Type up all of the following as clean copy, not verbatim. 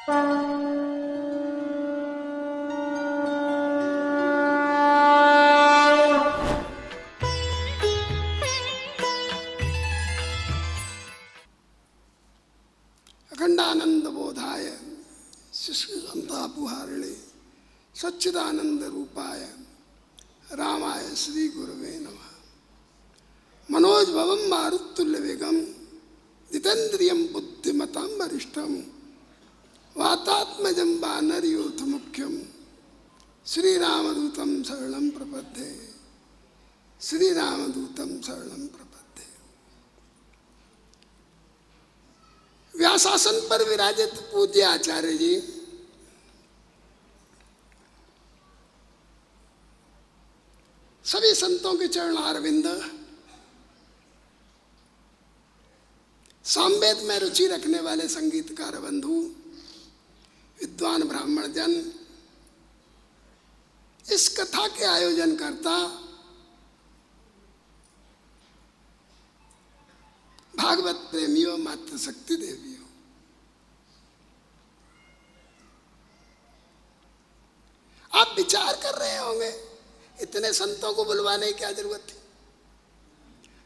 अखंडानंद बोधाय शिष्यसंतापहारिणे सच्चिदानंद रूपाय रामाय श्री गुरुवे नमः। मनोजभवम मारुतुल्य वेगम जितेन्द्रियम बुद्धिमतां वरिष्ठम वातात्मजं वानरयूथ मुख्यम श्रीरामदूतं शरणं प्रपद्ये। श्रीरामदूतं शरणं प्रपद्ये। व्यासासन पर विराजित पूज्य आचार्य जी, सभी संतों के चरणारविंद, सामवेद में रुचि रखने वाले संगीतकार बंधु, विद्वान ब्राह्मण जन, इस कथा के आयोजन करता भागवत प्रेमियों, मातृशक्ति देवियों, आप विचार कर रहे होंगे इतने संतों को बुलवाने की क्या जरूरत थी?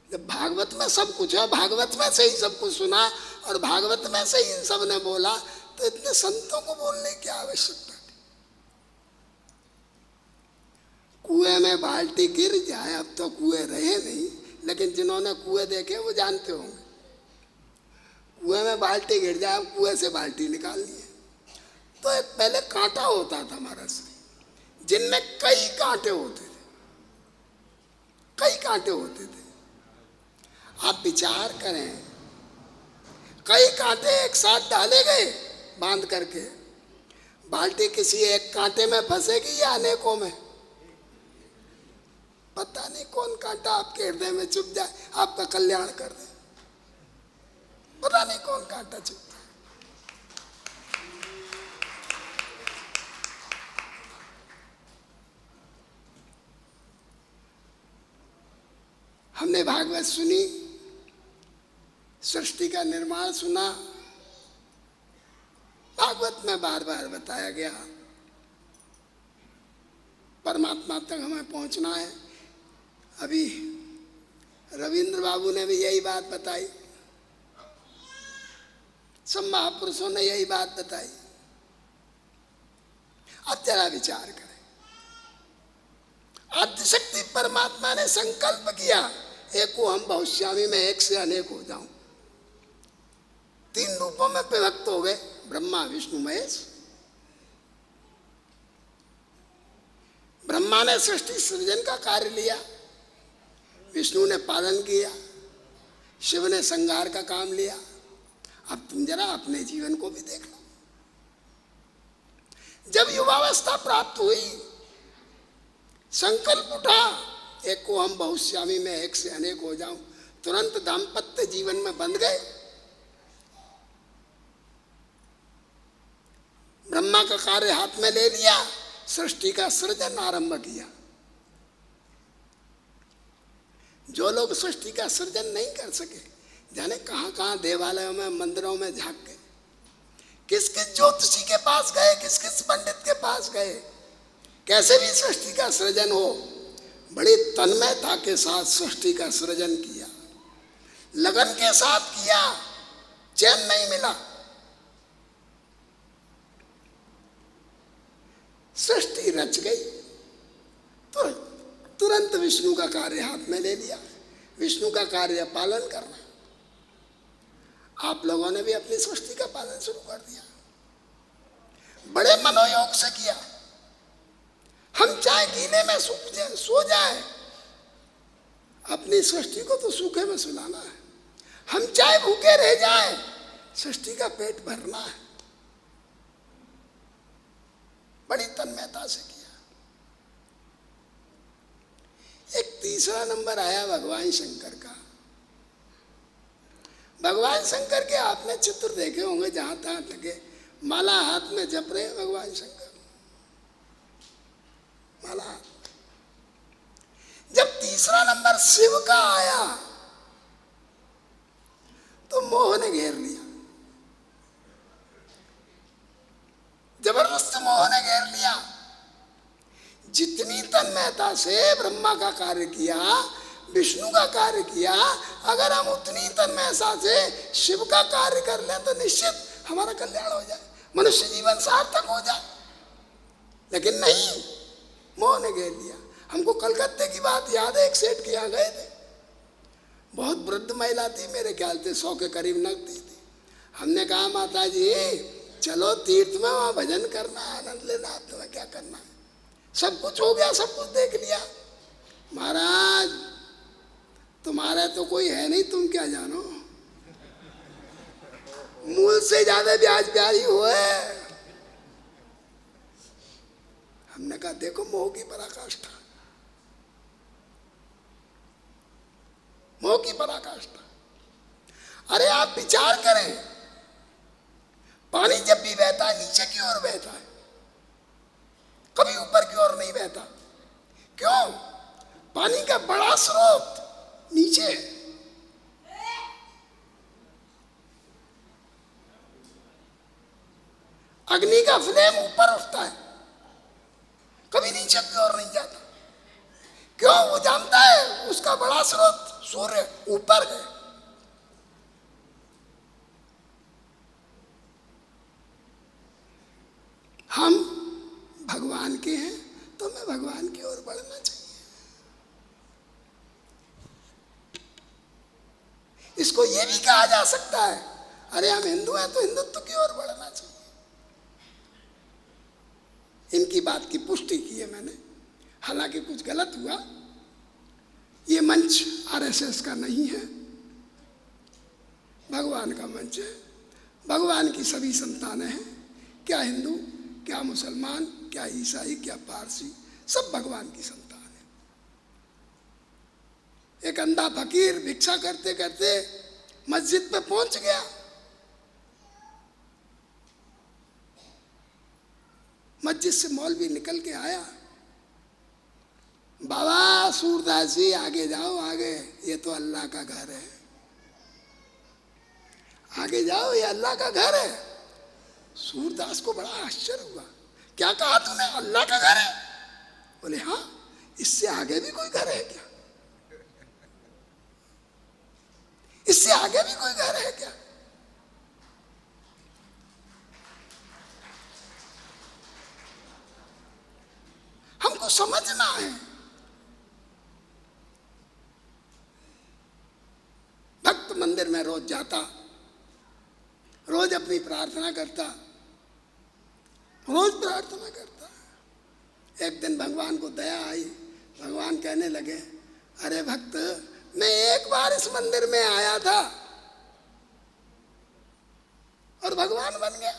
जब भागवत में सब कुछ है, भागवत में से ही सब कुछ सुना और भागवत में से ही इन सब ने बोला, तो इतने संतों को बोलने की आवश्यकता थी? कुएं में बाल्टी गिर जाए, अब तो कुएं रहे नहीं, लेकिन जिन्होंने कुएं देखे वो जानते होंगे। कुएं में बाल्टी गिर जाए, अब कुएं से बाल्टी निकालनी है तो एक पहले कांटा होता था हमारा शरीर, जिनमें कई कांटे होते थे, कई कांटे होते थे। आप विचार करें, कई कांटे एक साथ डाले गए बांध करके, बाल्टी किसी एक कांटे में फंसेगी या अनेकों में? पता नहीं कौन कांटा आपके हृदय में चुभ जाए, आपका कल्याण कर दे। पता नहीं कौन कांटा चुभता। हमने भागवत सुनी, सृष्टि का निर्माण सुना, भागवत में बार बार बताया गया परमात्मा तक हमें पहुंचना है। अभी रविंद्र बाबू ने भी यही बात बताई, सब महापुरुषों ने यही बात बताई। अब जरा विचार करें, आदिशक्ति परमात्मा ने संकल्प किया, एको हम बहुश्यामी में एक से अनेक हो जाऊं। तीन रूपों में विभक्त हो गए, ब्रह्मा विष्णु महेश। ब्रह्मा ने सृष्टि सृजन का कार्य लिया, विष्णु ने पालन किया, शिव ने संहार का काम लिया। अब तुम जरा अपने जीवन को भी देख लो। जब युवावस्था प्राप्त हुई, संकल्प उठा, एक को हम बहुश्यामी में एक से अनेक हो जाऊं, तुरंत दाम्पत्य जीवन में बंध गए। ब्रह्मा का कार्य हाथ में ले लिया, सृष्टि का सृजन आरंभ किया। जो लोग सृष्टि का सृजन नहीं कर सके, जाने कहां कहां देवालयों में, मंदिरों में झांक गए, किस किस ज्योतिषी के पास गए, किस किस पंडित के पास गए, कैसे भी सृष्टि का सृजन हो, बड़ी तन्मयता के साथ सृष्टि का सृजन किया, लगन के साथ किया, चैन नहीं मिला। सृष्टि रच गई तो तुरंत विष्णु का कार्य हाथ में ले लिया, विष्णु का कार्य पालन करना। आप लोगों ने भी अपनी सृष्टि का पालन शुरू कर दिया, बड़े मनोयोग से किया। हम चाहे गीले में सो जाए, अपनी सृष्टि को तो सूखे में सुलाना है। हम चाहे भूखे रह जाए, सृष्टि का पेट भरना है। बड़ी तन्मयता से किया। एक तीसरा नंबर आया भगवान शंकर का। भगवान शंकर के आपने चित्र देखे होंगे, जहां तहां लगे, माला हाथ में जप रहे भगवान शंकर, माला हाथ। जब तीसरा नंबर शिव का आया तो मोह ने घेर लिया। जबरदस्त मोह ने घेर लिया। जितनी तन्मयता से ब्रह्मा का कार्य किया, विष्णु का कार्य किया, अगर हम उतनी तन्मयता से शिव का कार्य कर लें तो निश्चित हमारा कल्याण हो जाए, मनुष्य जीवन सार्थक हो जाए। लेकिन नहीं, मोह ने घेर लिया। हमको कलकत्ते की बात याद है, एक सेठ के यहाँ गए थे, बहुत वृद्ध महिला थी, मेरे ख्याल से 100 के करीब नकदी थी। हमने कहा माता जी चलो तीर्थ में, वहाँ भजन करना, आनंद लेना, तुम्हें क्या करना है, सब कुछ हो गया, सब कुछ देख लिया। महाराज तुम्हारा तो कोई है नहीं, तुम क्या जानो, मूल से ज्यादा ब्याज ब्याजी हुए। हमने कहा देखो मोह की पराकाष्ठा, मोह की पराकाष्ठा। अरे आप विचार करें, पानी जब भी बहता है नीचे की ओर बहता है, कभी ऊपर की ओर नहीं बहता। क्यों? पानी का बड़ा स्रोत नीचे है। अग्नि का फ्लेम ऊपर उठता है, कभी नीचे की ओर नहीं जाता। क्यों? वो जानता है उसका बड़ा स्रोत सूर्य ऊपर है। हम भगवान के हैं तो हमें भगवान की ओर बढ़ना चाहिए। इसको यह भी कहा जा सकता है, अरे हम हिंदू हैं तो हिंदुत्व की ओर बढ़ना चाहिए। इनकी बात की पुष्टि की है मैंने, हालांकि कुछ गलत हुआ। ये मंच आरएसएस का नहीं है, भगवान का मंच है। भगवान की सभी संतानें हैं, क्या हिंदू, क्या मुसलमान, क्या ईसाई, क्या पारसी, सब भगवान की संतान है। एक अंधा फकीर भिक्षा करते करते मस्जिद पे पहुंच गया। मस्जिद से मौलवी निकल के आया, बाबा सूरदास जी आगे जाओ, आगे, ये तो अल्लाह का घर है, आगे जाओ, ये अल्लाह का घर है। सूरदास को बड़ा आश्चर्य हुआ, क्या कहा तूने, अल्लाह का घर है? बोले हाँ, इससे आगे भी कोई घर है क्या? इससे आगे भी कोई घर है क्या? हमको समझना है। भक्त मंदिर में रोज जाता, रोज अपनी प्रार्थना करता, रोज प्रार्थना करता। एक दिन भगवान को दया आई, भगवान कहने लगे, अरे भक्त, मैं एक बार इस मंदिर में आया था और भगवान बन गया।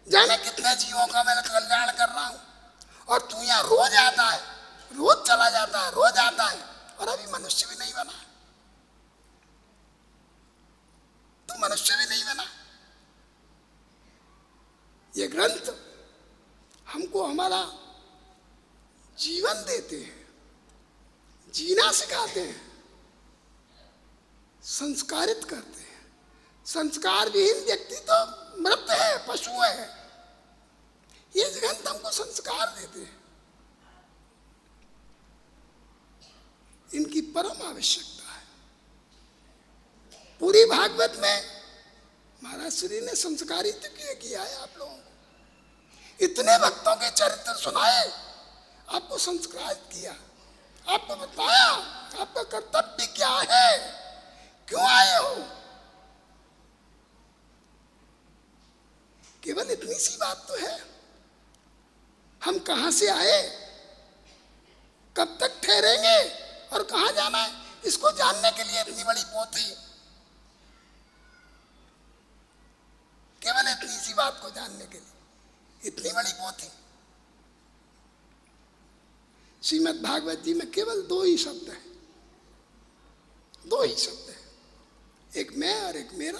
जाने कितने जीवों का मैं कल्याण कर रहा हूं, और तू यहां रोज आता है, रोज चला जाता है, रोज आता है, और अभी मनुष्य भी नहीं बना। तू मनुष्य भी नहीं बना। ये ग्रंथ हमको हमारा जीवन देते हैं, जीना सिखाते हैं, संस्कारित करते हैं। संस्कार विहीन व्यक्ति तो मृत है, पशु है। ये ग्रंथ हमको संस्कार देते हैं, इनकी परम आवश्यकता है। पूरी भागवत में महाराज श्री ने संस्कारित किया है आप लोगों को। इतने भक्तों के चरित्र सुनाए, आपको संस्कारित किया, आपको बताया आपका कर्तव्य क्या है, क्यों आए हो। केवल इतनी सी बात तो है, हम कहां से आए, कब तक ठहरेंगे और कहां जाना है, इसको जानने के लिए इतनी बड़ी पोथी। केवल इतनी सी बात को जानने के लिए इतनी बड़ी पोथी। श्रीमद् भागवत जी में केवल 2 ही शब्द हैं, 2 ही शब्द हैं, एक मैं और एक मेरा।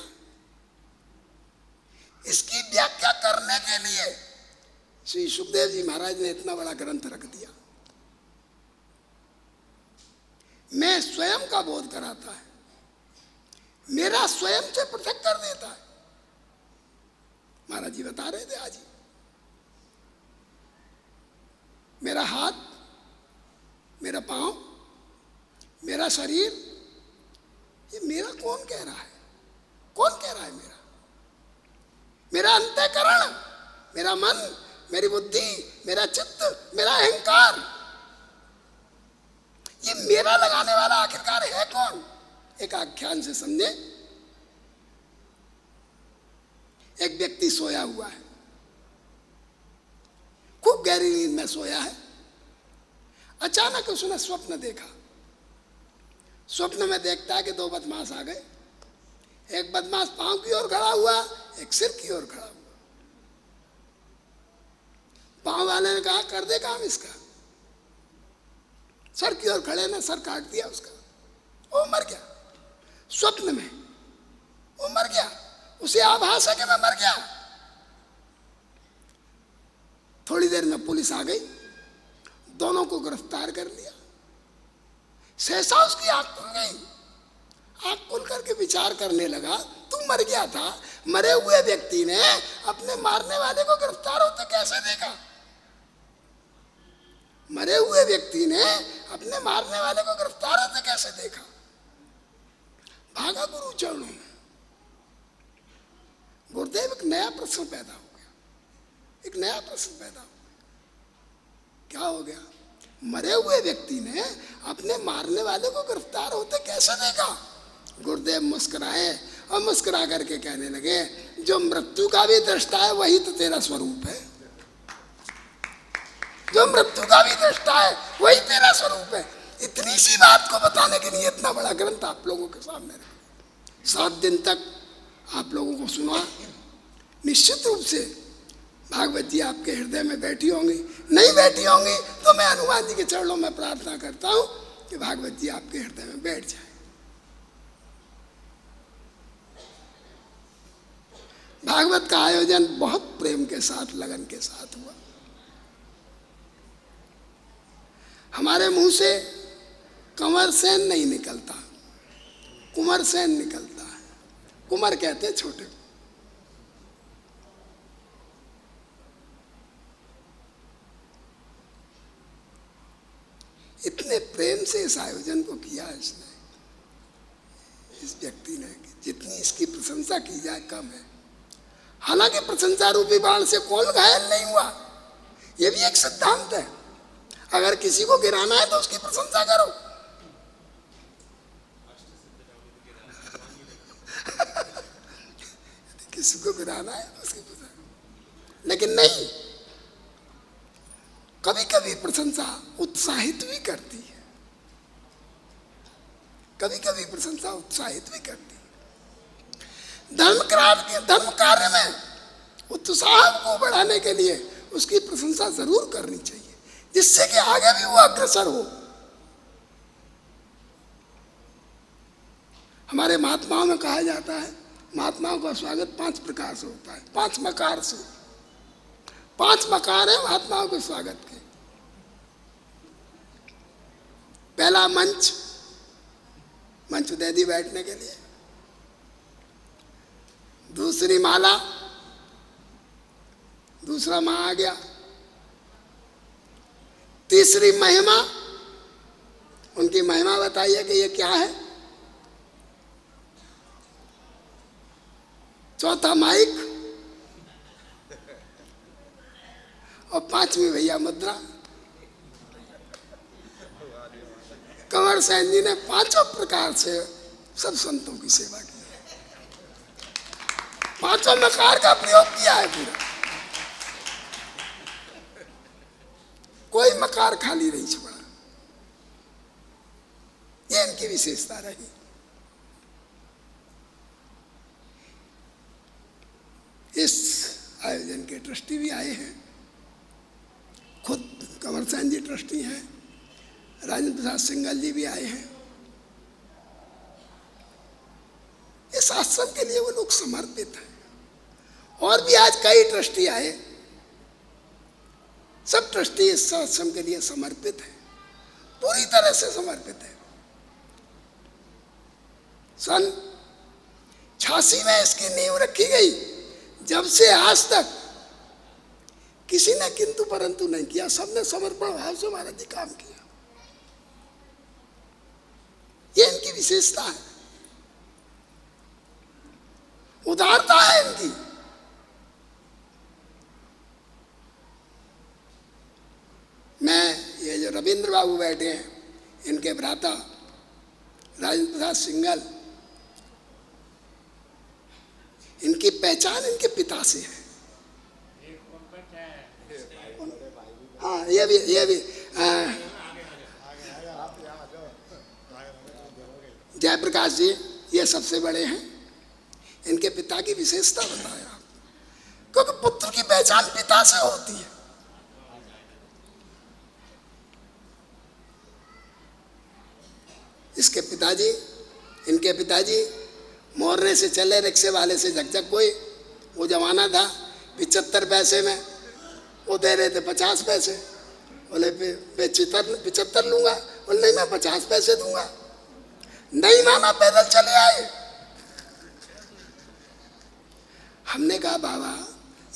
इसकी व्याख्या करने के लिए श्री सुखदेव जी महाराज ने इतना बड़ा ग्रंथ रख दिया। मैं स्वयं का बोध कराता है, मेरा स्वयं से पृथक कर देता है। महाराज जी बता रहे थे आज ही, मेरा हाथ, मेरा पांव, मेरा शरीर, ये मेरा कौन कह रहा है? कौन कह रहा है मेरा? मेरा अंतःकरण, मेरा मन, मेरी बुद्धि, मेरा चित्त, मेरा अहंकार, ये मेरा लगाने वाला आखिरकार है कौन? एक आख्यान से समझे। एक व्यक्ति सोया हुआ है, खूब गहरी नींद में सोया है। अचानक उसने स्वप्न देखा। स्वप्न में देखता है कि दो बदमाश आ गए। एक बदमाश पांव की ओर खड़ा हुआ, एक सिर की ओर खड़ा हुआ। पांव वाले ने कहा कर दे काम इसका। सर की ओर खड़े ने सर काट दिया उसका, वो मर गया। स्वप्न में वो मर गया, उसे आभास है कि मैं मर गया। थोड़ी देर में पुलिस आ गई, दोनों को गिरफ्तार कर लिया। सहसा उसकी आंख खुल गई। आंख खुल करके विचार करने लगा, तू मर गया था, मरे हुए व्यक्ति ने अपने मारने वाले को गिरफ्तार होते कैसे देखा? मरे हुए व्यक्ति ने अपने मारने वाले को गिरफ्तार होते कैसे देखा? भागा गुरु चरणों में। गुरुदेव, एक नया प्रश्न पैदा हो गया। एक नया प्रश्न पैदा हो गया। क्या हो गया? मरे हुए व्यक्ति ने अपने मारने वाले को गिरफ्तार होते कैसे देखा? गुरुदेव मुस्कुराए और मुस्कुरा करके कहने लगे, जो मृत्यु का भी दृष्टा है वही तो तेरा स्वरूप है। जो मृत्यु का भी दृष्टा है वही तेरा स्वरूप है। इतनी सी बात को बताने के लिए इतना बड़ा ग्रंथ आप लोगों के सामने रखा। 7 दिन तक आप लोगों को सुना। निश्चित रूप से भागवत जी आपके हृदय में बैठी होंगी। नहीं बैठी होंगी तो मैं हनुमान जी के चरणों में प्रार्थना करता हूं कि भागवत जी आपके हृदय में बैठ जाए। भागवत का आयोजन बहुत प्रेम के साथ, लगन के साथ हुआ। हमारे मुंह से कंवर सेन नहीं निकलता, कुंवर सेन निकलता है। कुंवर कहते हैं छोटे। इतने प्रेम से इस आयोजन को किया इसने, इस व्यक्ति ने, जितनी इसकी प्रशंसा की जाए कम है। हालांकि प्रशंसा रूपी बाण से कौन घायल नहीं हुआ, यह भी एक सिद्धांत है। अगर किसी को गिराना है तो उसकी प्रशंसा करो। किसी को गिराना है उसकी प्रशंसा, लेकिन नहीं, कभी कभी प्रशंसा उत्साहित भी करती है। कभी कभी प्रशंसा उत्साहित भी करती है। धर्म कार्य में उत्साह को बढ़ाने के लिए उसकी प्रशंसा जरूर करनी चाहिए, जिससे कि आगे भी वो अग्रसर हो। हमारे महात्माओं में कहा जाता है, महात्माओं का स्वागत 5 प्रकार से होता है, 5 मकार से। 5 मकार है महात्माओं के स्वागत के। पहला मंच, मंच दे दी बैठने के लिए। दूसरी माला, दूसरा माँ आ गया। तीसरी महिमा, उनकी महिमा बताइए कि ये क्या है। चौथा माइक, और 5वीं भैया मुद्रा। कंवर सेन जी ने 5 प्रकार से सब संतों की सेवा की है। 5 मकार का प्रयोग किया है पूरा। कोई मकार खाली नहीं छोड़ा। ये इनकी विशेषता रही। इस आयोजन के ट्रस्टी भी आए हैं, खुद कंवर सेन जी ट्रस्टी हैं, राजेंद्र प्रसाद सिंघल जी भी आए हैं। इस आश्रम के लिए वो लोग समर्पित हैं। और भी आज कई ट्रस्टी आए, सब ट्रस्टी इस आश्रम के लिए समर्पित हैं, पूरी तरह से समर्पित है। सन 86 में इसकी नींव रखी गई। जब से आज तक किसी ने किंतु परंतु नहीं किया, सबने समर्पण भाव से महाराज जी काम किया। ये इनकी विशेषता है, उदारता है इनकी। मैं ये जो रविंद्र बाबू बैठे हैं, इनके भ्राता राजेंद्र प्रसाद सिंघल, इनकी पहचान इनके पिता से है। हाँ, ये भी जयप्रकाश जी, ये सबसे बड़े हैं। इनके पिता की विशेषता बताया आप, क्योंकि पुत्र की पहचान पिता से होती है। इसके पिताजी, इनके पिताजी मोरने से चले, रिक्शे वाले से झकझक कोई, वो जमाना था 75 पैसे में, वो दे रहे थे 50 पैसे। बोले 75 लूंगा, बोले नहीं मैं 50 पैसे दूंगा। नहीं माना, पैदल चले आए। हमने कहा बाबा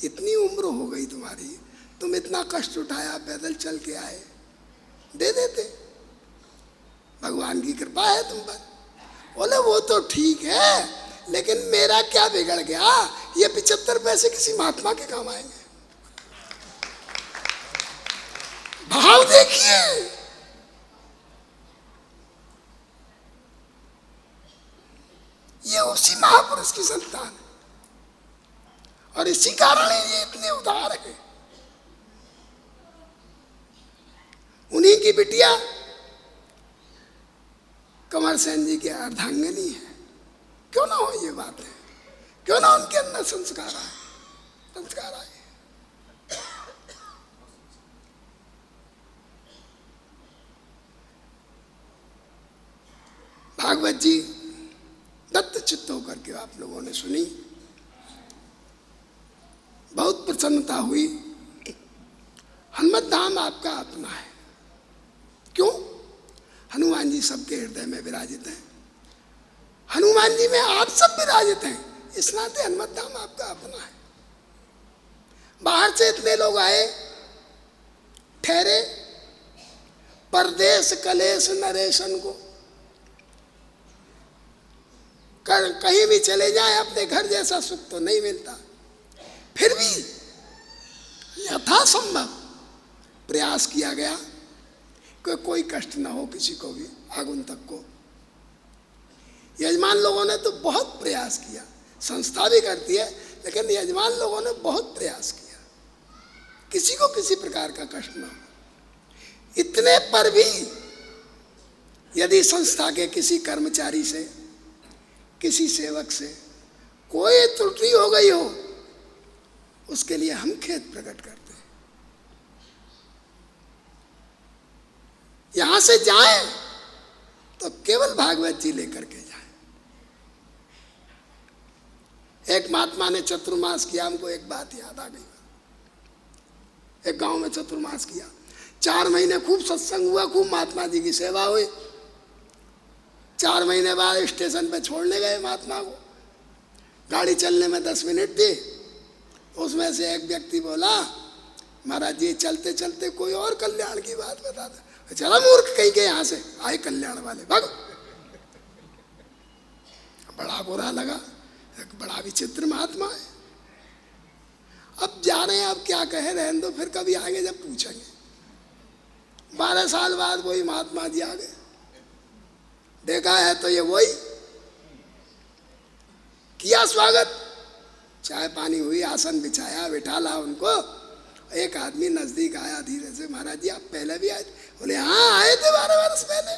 इतनी उम्र हो गई तुम्हारी, तुम इतना कष्ट उठाया, पैदल चल के आए, दे देते, भगवान की कृपा है तुम पर। बोले वो तो ठीक है, लेकिन मेरा क्या बिगड़ गया, ये 75 पैसे किसी महात्मा के काम आएंगे। भाव देखिए, ये उसी महापुरुष की संतान है, और इसी कारण ये इतने उदार है। उन्हीं की बिटिया कमर सेन जी की अर्धांगिनी है। क्यों ना हो ये बात है, क्यों ना उनके अंदर संस्कार आए। भागवत जी दत्त चित्त होकर के आप लोगों ने सुनी, बहुत प्रसन्नता हुई। हनुमत धाम आपका अपना है। क्यों? हनुमान जी सबके हृदय में विराजित हैं, हनुमान जी में आप सब विराजित हैं, इस नाते हनुमत धाम आपका अपना है। बाहर से इतने लोग आए, ठहरे, परदेश कलेश नरेशन को, कहीं भी चले जाएं अपने घर जैसा सुख तो नहीं मिलता। फिर भी यथासंभव प्रयास किया गया कि कोई कष्ट ना हो किसी को भी, आगंतुक को। यजमान लोगों ने तो बहुत प्रयास किया, संस्था भी करती है, लेकिन यजमान लोगों ने बहुत प्रयास किया किसी को किसी प्रकार का कष्ट ना हो। इतने पर भी यदि संस्था के किसी कर्मचारी से, किसी सेवक से कोई त्रुटि हो गई हो, उसके लिए हम खेद प्रकट करते हैं। यहां से जाएं तो केवल भागवत जी लेकर के जाएं। एक महात्मा ने चतुर्मास किया, हमको एक बात याद आ गई। एक गांव में चतुर्मास किया, 4 महीने खूब सत्संग हुआ, खूब महात्मा जी की सेवा हुई। 4 महीने बाद स्टेशन पे छोड़ने गए महात्मा को, गाड़ी चलने में 10 मिनट थी। उसमें से एक व्यक्ति बोला, महाराज जी चलते चलते कोई और कल्याण की बात बता दे। चला मूर्ख कहीं के, यहाँ से आए कल्याण वाले, भागो। बड़ा बुरा लगा, एक बड़ा विचित्र महात्मा है। अब जा रहे हैं, अब क्या कहे, रहने दो, फिर कभी आएंगे जब पूछेंगे। 12 साल बाद वही महात्मा जी आ गए, देखा है तो ये वही, किया स्वागत, चाय पानी हुई, आसन बिछाया, बिठाला उनको। एक आदमी नजदीक आया धीरे से, महाराज जी आप पहले भी आए थे? बोले हाँ आए थे 12 वर्ष पहले,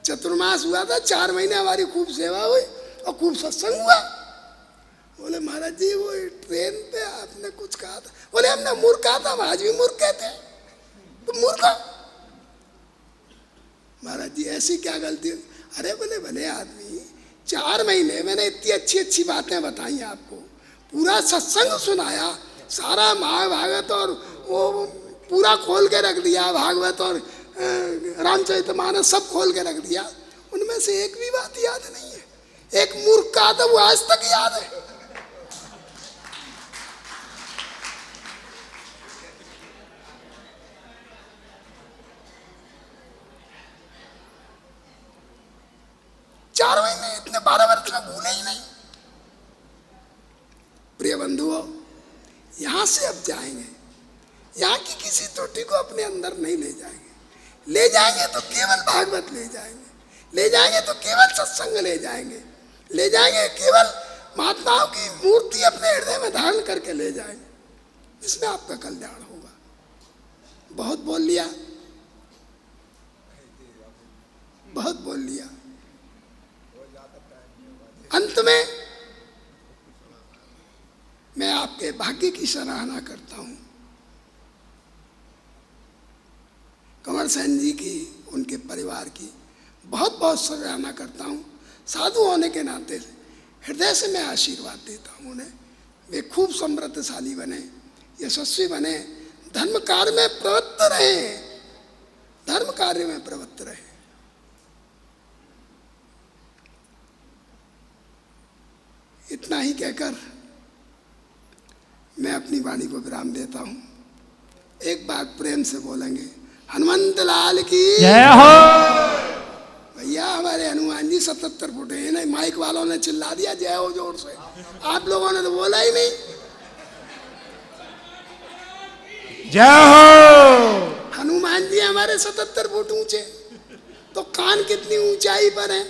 चतुर्मास हुआ था, 4 महीने हमारी खूब सेवा हुई और खूब सत्संग हुआ। बोले महाराज जी वो ट्रेन पे आपने कुछ कहा था। बोले हमने मूर्ख कहा था, आज भी मूर्ख कहते हैं, तुम मूर्ख हो। महाराज जी ऐसी क्या गलती? अरे बोले भले आदमी, 4 महीने मैंने इतनी अच्छी अच्छी बातें बताई आपको, पूरा सत्संग सुनाया, सारा महाभारत और वो पूरा खोल के रख दिया, भागवत और रामचरितमानस सब खोल के रख दिया, उनमें से एक भी बात याद नहीं है। एक मूर्ख का था, वो आज तक याद है। 12 वर्ष में भूले ही नहीं। प्रिय बंधुओं, यहां से अब जाएंगे, यहाँ की किसी त्रुटि को अपने अंदर नहीं ले जाएंगे। ले जाएंगे तो केवल भागवत ले जाएंगे, ले जाएंगे तो केवल सत्संग ले जाएंगे, ले जाएंगे केवल महात्माओं की मूर्ति अपने हृदय में धारण करके ले जाएंगे, इसमें आपका कल्याण होगा। बहुत बोल लिया, बहुत बोल लिया। अंत में मैं आपके भाग्य की सराहना करता हूं, कंवर सेन जी की, उनके परिवार की बहुत बहुत सराहना करता हूं। साधु होने के नाते हृदय से मैं आशीर्वाद देता हूं उन्हें। वे खूब समृद्धशाली बने, यशस्वी बने, धर्म कार्य में प्रवृत्त रहे, धर्म कार्य में प्रवृत्त रहे। इतना ही कहकर मैं अपनी वाणी को विराम देता हूं। एक बार प्रेम से बोलेंगे, हनुमंत लाल की जय हो। भैया हमारे हनुमान जी 77 फुट है ना, माइक वालों ने चिल्ला दिया जय हो जोर से, आप लोगों ने तो बोला ही नहीं। जय हो। हनुमान जी हमारे 77 फुट ऊंचे, तो कान कितनी ऊंचाई पर है,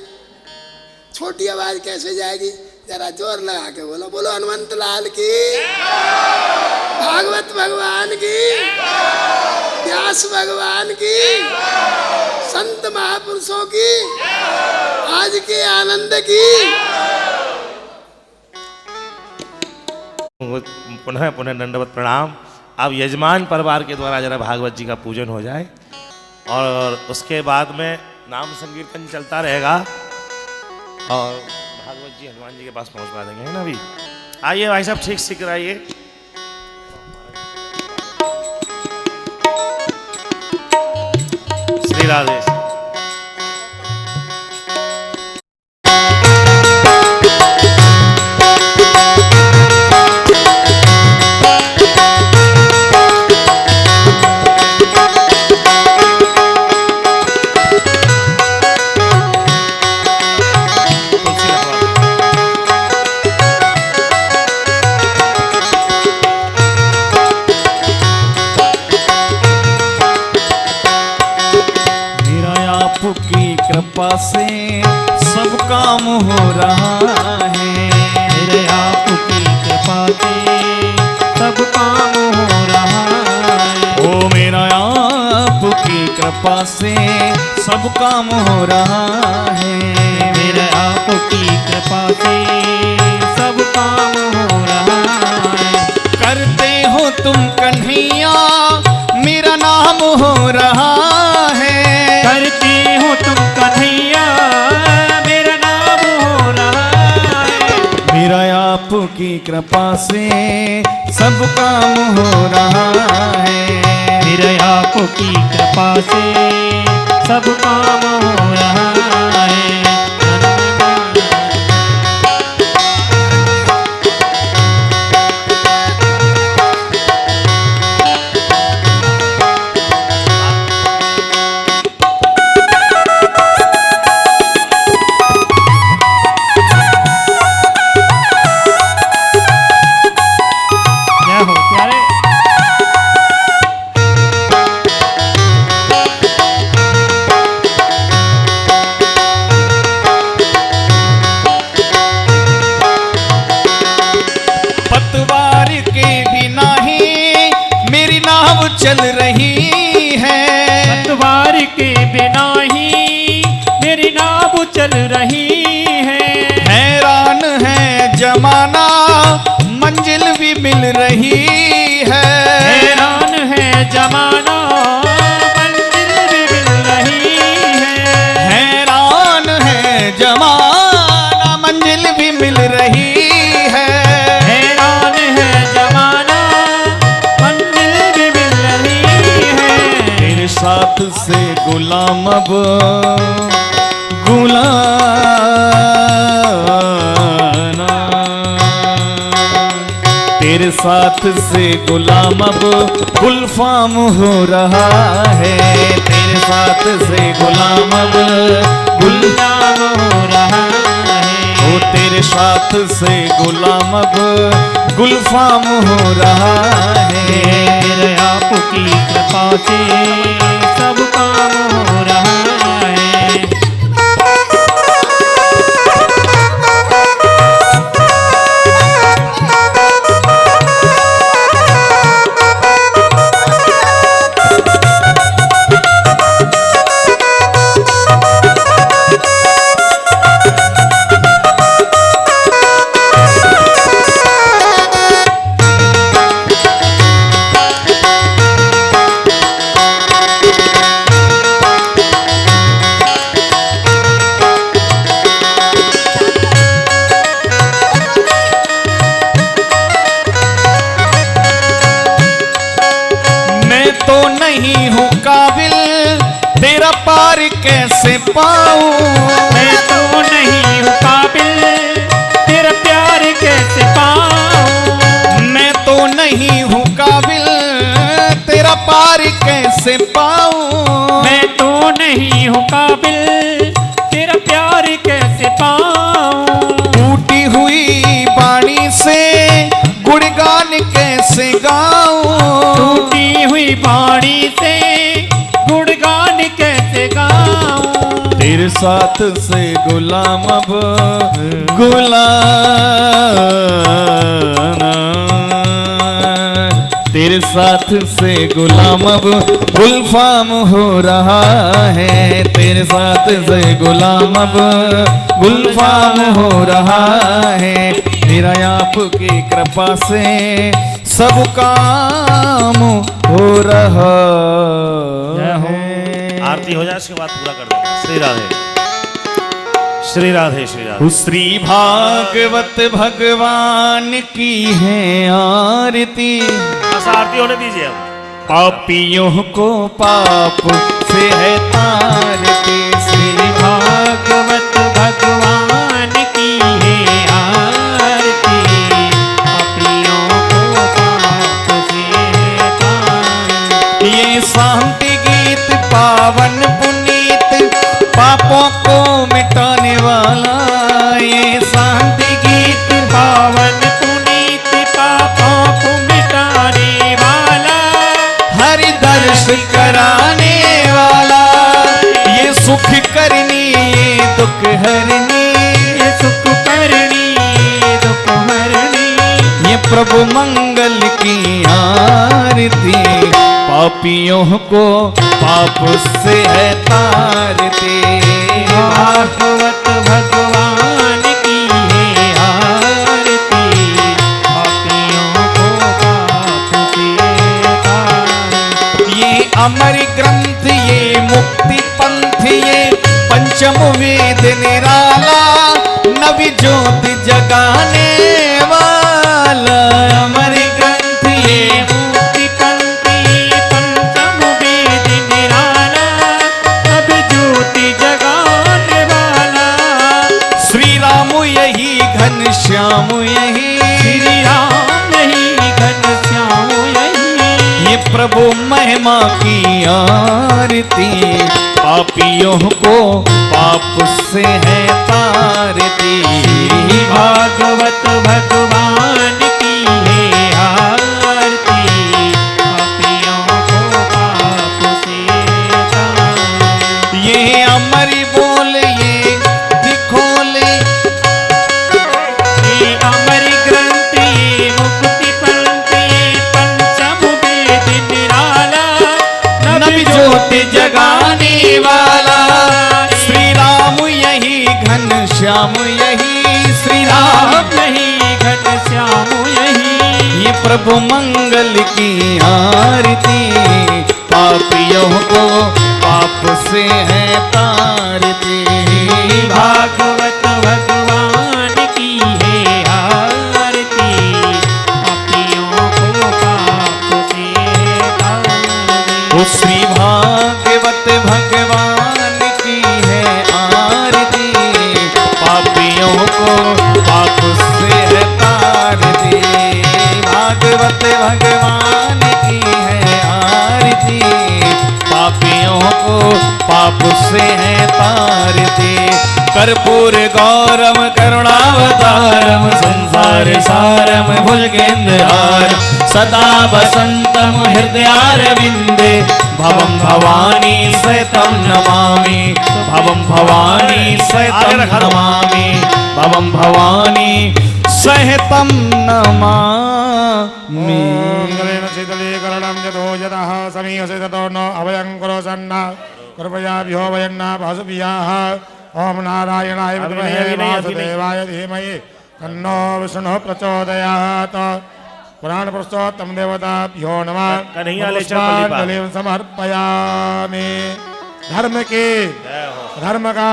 छोटी आवाज कैसे जाएगी? जरा जोर लगा के बोलो, बोलो हनुमंत लाल की, भागवत भगवान की, व्यास भगवान की, संत महापुरुषों की, आज के आनंद की। पुनः पुनः दंडवत प्रणाम। अब यजमान परिवार के द्वारा जरा भागवत जी का पूजन हो जाए और उसके बाद में नाम संकीर्तन चलता रहेगा और भागवत जी हनुमान जी के पास पहुंचवा देंगे, है ना। अभी आइए भाई साहब, ठीक से कराइए। श्री राधे। कृपा से सब काम हो रहा है, मेरे आपकी कृपा से सब काम हो रहा है। ओ मेरा आपकी कृपा से सब काम हो रहा है, मेरे आपकी कृपा से सब काम हो रहा है। करते हो तुम कन्हैया मेरा नाम हो रहा है, करते हो तुम कन्हैया मेरा नाम हो रहा है। मेरा आपकी कृपा से सब काम हो रहा है, मेरा आपकी कृपा से सब काम हो रहा है। चल रही है, पतवार के बिना ही मेरी नाव चल रही है। हैरान है जमाना मंजिल भी मिल रही है, हैरान है जमाना मंजिल भी मिल रही है। हैरान है जमाना मंजिल भी मिल रही है, हैरान है जमाना मंजिल भी मिल रही है। तेरे साथ से गुलाम अब गुलाम, तेरे साथ से गुलाम अब गुलफाम हो रहा है, तेरे साथ से गुलाम अब गुलाम हो रहा है। तेरे साथ से गुलाम अब गुलफाम हो रहा है। मेरे आपकी कृपा से सब काम हो रहा है। नहीं हूँ काबिल तेरा पार कैसे पाऊं। मैं तो नहीं हूँ काबिल तेरा प्यार कैसे पाऊं। मैं तो नहीं हूँ काबिल तेरा पार कैसे पाऊं। मैं तो नहीं हूँ काबिल तेरा प्यार कैसे पाऊं। टूटी हुई बाणी से गुणगान कैसे गाऊं। टूटी हुई बाणी से गुणगान कैसे गाऊं। तेरे साथ से गुलाम अब गुलाम, तेरे साथ से गुलाम अब गुलफाम हो रहा है। तेरे साथ से गुलाम अब गुलफाम हो रहा है। मेरा आपकी कृपा से सब काम हो रहा है। आरती हो जाए, इसके बाद पूरा कर देना। श्री राधे श्री राधे श्री राधे। श्री भागवत भगवान की है आरती। बस आरती होने दीजिए अब। पापियों को पाप से है तारती। श्री भागवत भगवान की है आरती। पापियों को पाप से है तारती। ये शांति गीत पावन पुनीत पापों को मिटाने वाला। ये शांति गीत पावन पुनीत पापों को मिटाने वाला। हरि दर्श कराने वाला। ये सुख करनी ये दुख हरनी। ये सुख करनी ये दुख हरनी। ये प्रभु मंगल की आरती। पापियों को पाप से है तारती। भागवत भगवान की है आरती। पापियों को पाप से तारती। ये अमर ग्रंथ ये मुक्ति पंथ ये पंचम वेद निराला। नवी ज्योति जगाने वाला। अमर ग्रंथ ये मुक्ति पंथ ये पंचम वेद निराला। अब ज्योति जगाने वाला। श्री राम यही घनश्याम यही। श्री राम यही घनश्याम यही। ये प्रभु महिमा की आरती। पापियों को पाप से है तारती। भागवत भगवान की है आरती। पापियों को पाप से तारती। ये अमर बोल ये दिखोले। ये अमर ग्रंथ ये मुक्ति पंथ ये पंचम वेद निराला। नवी ज्योति जगाने वाला। श्री राम यही घनश्याम यही। श्री राम यही घनश्याम यही। ये प्रभु मंगल की आरती। पापियों को पाप से है तारती। भागवत भगवान की है आरती। पापियों को पाप से तारती। वो श्री भागवत भगवान की है आरती। पापियों को पाप से है तारती। भागवत भगवान की है आरती। पापियों को पाप से है तारती। कर्पूर गौरम करुणावतारम संसार सारम भुजगेन्द्रहार सदा वसंतम हृदयारविंदे भवम भवानी सहितं नमामि भवम भवानी सहितं नमामि भवम भवानी सहितं नमामि। शीतलीकरणं यतो यतः समीहसे ततो न अभयं करो सन्ना कृपया भ्यो वयन्ना भासुभियाः ओम नारायणाय विद्महे वासुदेवाय धीमहि तन्नो विष्णुः प्रचोदयात्। पुराण पुरुषोत्तम देवताभ्यो नमः। कन्हैया ले चल मल्लिका। पुष्पांजलिं समर्पयामि। धर्म की धर्म का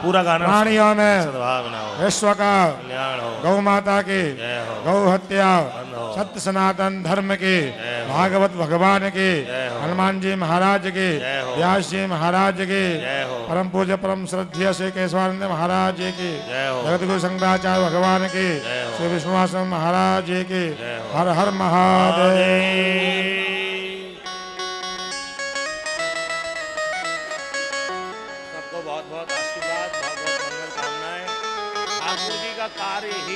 पूरा गाना प्राणियों में सद्भावना हो, विश्व का कल्याण हो, गौ माता की जय हो, गौ हत्या बंद हो, सत्य सनातन धर्म की जय हो, भागवत भगवान की जय हो, हनुमान जी महाराज की जय हो, व्यास जी महाराज की जय हो, परम पूज्य परम श्रद्धेय श्री केशवानंद महाराज जी की जय हो, जगत गुरु शंकराचार्य भगवान की जय हो, श्री विष्णुवासन महाराज जी की जय हो। हर हर महादेव। सबको बहुत बहुत आशीर्वाद, बहुत बहुत मंगल कामनाएं। ठाकुर जी का कार्य ही